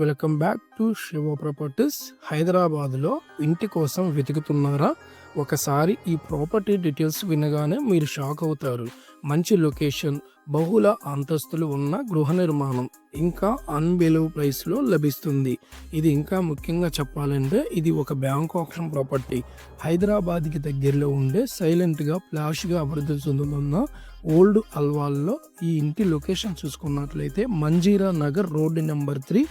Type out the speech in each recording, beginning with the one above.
Welcome back to Shiva properties. హైదరాబాద్లో ఇంటి కోసం వెతుకుతున్నారా? ఒకసారి ఈ ప్రాపర్టీ డీటెయిల్స్ వినగానే మీరు షాక్ అవుతారు. మంచి లొకేషన్, బహుళ అంతస్తులు ఉన్న గృహ నిర్మాణం, ఇంకా అన్బిలీవ్ ప్రైస్లో లభిస్తుంది. ఇది ఇంకా ముఖ్యంగా చెప్పాలంటే ఇది ఒక బ్యాంక్ ఆప్షన్ ప్రాపర్టీ. హైదరాబాద్కి దగ్గరలో ఉండే సైలెంట్గా ఫ్లాష్గా అభివృద్ధి చెందుతున్న ఓల్డ్ అల్వాల్లో ఈ ఇంటి లొకేషన్ చూసుకున్నట్లయితే Manjeera Nagar road number 3,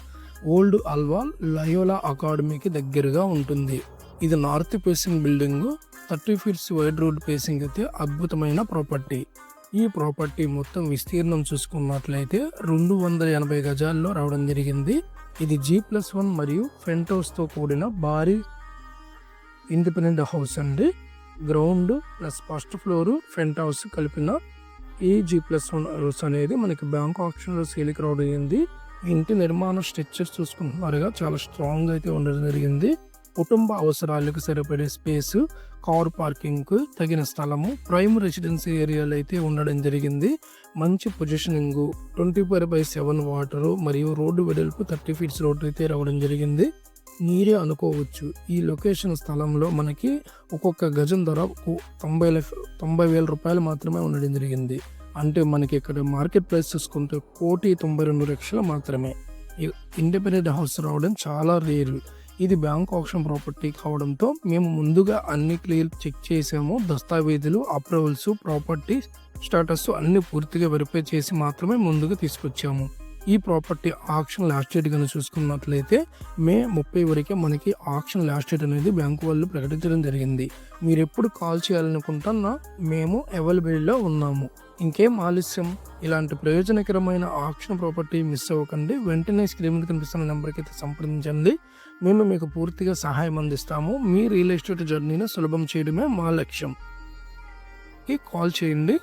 old Alwal Loyola అకాడమీకి దగ్గరగా ఉంటుంది. ఇది north facing building, 30 feets wide road facing అయితే అద్భుతమైన ప్రాపర్టీ. ఈ ప్రాపర్టీ మొత్తం విస్తీర్ణం చూసుకున్నట్లయితే 280 గజాల్లో రావడం జరిగింది. ఇది G+1 మరియు ఫ్రంట్ హౌస్తో కూడిన భారీ ఇండిపెండెంట్ హౌస్ అండి. Ground plus first floor front house కలిపిన ఈ G+1 హౌస్ అనేది మనకి బ్యాంక్ ఆప్షన్లో సేల్కి రావడం జరిగింది. ఇంటి నిర్మాణ స్ట్రక్చర్స్ చూసుకుంటున్నారుగా చాలా స్ట్రాంగ్ అయితే ఉండడం జరిగింది. కుటుంబ అవసరాలకు సరిపడే స్పేస్, కార్ పార్కింగ్ తగిన స్థలము, ప్రైమ్ రెసిడెన్సీ ఏరియాలో అయితే ఉండడం జరిగింది. మంచి పొజిషనింగ్, 24/7 వాటరు మరియు రోడ్డు వెడల్పు 30 ఫీట్స్ రోడ్డు అయితే రావడం జరిగింది. మీరే అనుకోవచ్చు, ఈ లొకేషన్ స్థలంలో మనకి ఒక్కొక్క గజం ధర 90,000 రూపాయలు మాత్రమే ఉండడం జరిగింది. అంటే మనకి ఇక్కడ మార్కెట్ ప్రైస్ చూసుకుంటే 1,92,00,000 మాత్రమే. ఇండిపెండెంట్ హౌస్ రావడం చాలా రేరు. ఇది బ్యాంక్ ఆప్షన్ ప్రాపర్టీ కావడంతో మేము ముందుగా అన్ని క్లియర్ చెక్ చేసాము. దస్తావేజులు, అప్రూవల్స్, ప్రాపర్టీ స్టేటస్ అన్ని పూర్తిగా వెరిఫై చేసి మాత్రమే ముందుగా తీసుకొచ్చాము. ఈ ప్రాపర్టీ ఆక్షన్ లాస్ట్ డేట్ కనుక చూసుకున్నట్లయితే మే 30 వరకే మనకి ఆక్షన్ లాస్ట్ డేట్ అనేది బ్యాంకు వాళ్ళు ప్రకటించడం జరిగింది. మీరు ఎప్పుడు కాల్ చేయాలనుకుంటున్నా మేము అవైలబుల్లో ఉన్నాము. ఇంకేం ఆలస్యం, ఇలాంటి ప్రయోజనకరమైన ఆక్షన్ ప్రాపర్టీ మిస్ అవ్వకండి. వెంటనే స్క్రీన్ మీద కనిపిస్తున్న నెంబర్కి అయితే సంప్రదించండి. మేము మీకు పూర్తిగా సహాయం అందిస్తాము. మీ రియల్ ఎస్టేట్ జర్నీని సులభం చేయడమే మా లక్ష్యం. కాల్ చేయండి,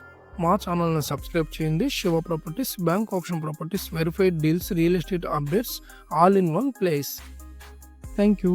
మా ఛానల్ని సబ్స్క్రైబ్ చేయండి. Shiva properties, bank option properties, verified deals, real estate updates all in one place. Thank you.